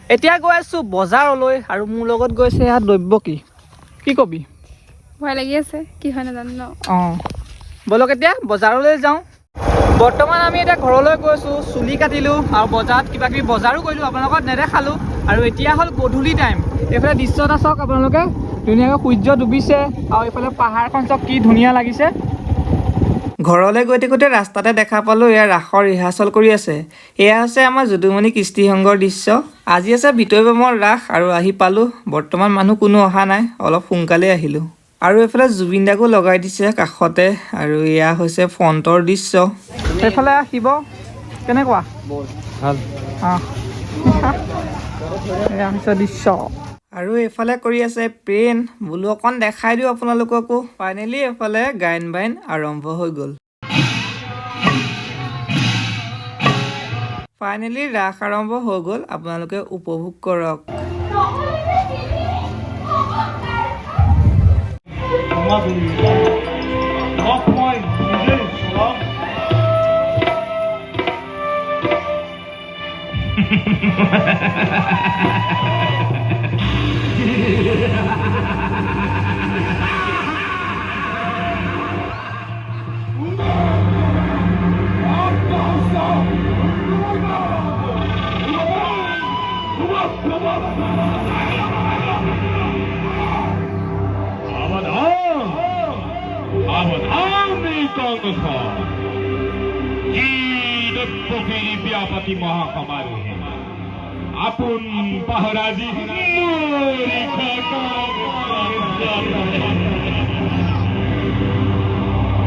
এতিয়া গৈ আছোঁ বজাৰলৈ আৰু মোৰ লগত গৈছে ইয়াত দৈব্যকী কি কবি ভয় লাগি আছে কি হয় নাজানো ন অঁ বলক এতিয়া বজাৰলৈ যাওঁ বৰ্তমান আমি এতিয়া ঘৰলৈ গৈছোঁ চুলি কাটিলোঁ আৰু বজাৰত কিবা কিবি বজাৰো কৰিলোঁ আপোনালোকক নেদেখালোঁ আৰু এতিয়া হ'ল গধূলি টাইম এইফালে দৃশ্য এটা চাওক আপোনালোকে ধুনীয়াকৈ সূৰ্য ডুবিছে আৰু এইফালে পাহাৰখন চাওক কি ধুনীয়া লাগিছে ঘৰলৈ গৈ থাকোঁতে ৰাস্তাতে দেখা পালোঁ এয়া ৰাসৰ ৰিহাৰ্চল কৰি আছে এয়া হৈছে আমাৰ যদুমণি কৃষ্টি সংঘৰ দৃশ্য আজি আছে বিতৈ বামৰ ৰাস আৰু আহি পালোঁ বৰ্তমান মানুহ কোনো অহা নাই অলপ সোনকালে আহিলোঁ আৰু এইফালে জুবিন দাকো লগাই দিছে কাষতে আৰু এয়া হৈছে ফ্ৰণ্টৰ দৃশ্য এইফালে শিৱ কেনেকুৱা ভাল এয়া হৈছে দৃশ্য আৰু এইফালে কৰি আছে প্ৰেন বোলো অকণ দেখাই দিওঁ আপোনালোককো ফাইনেলি এইফালে গায়ন বায়ন আৰম্ভ হৈ গ'ল ফাইনেলি ৰাস আৰম্ভ হৈ গ'ল আপোনালোকে উপভোগ কৰক ব্যাপতি মহাসমারোহে আপন পাহরাজি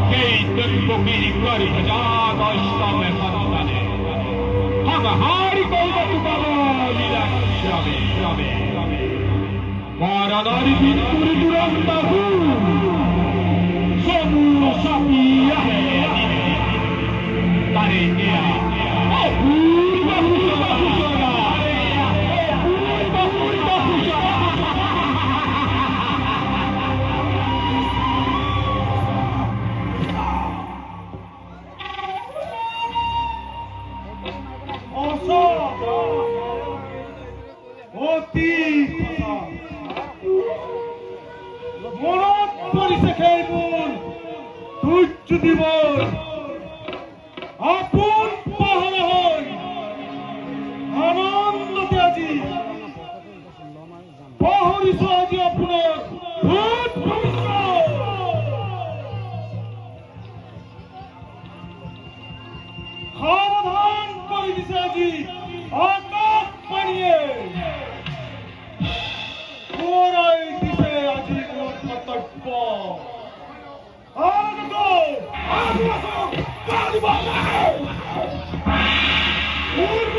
সেই দৈবকীর করি হাজারষ্টমে সন্তানে হারি কৌতু লীলা শ্রমে শ্রমে মারানারি বিন্দুরি দুরন্তাহু সমু সাপিয়া তারে এয়া মনত পৰিছে সেইবোৰ ধৈৰ্য দিব আপোন পাহৰ হৈ আনন্দতে আজি পাহৰিছো আজি আপোনাৰ ভূত ভৱিষ্যত সাৱধান কৰি দিছে আজি আকাশ পানীয়ে সোঁৱৰাই দিছে আজি মোৰ কৰ্তব্য মোৰ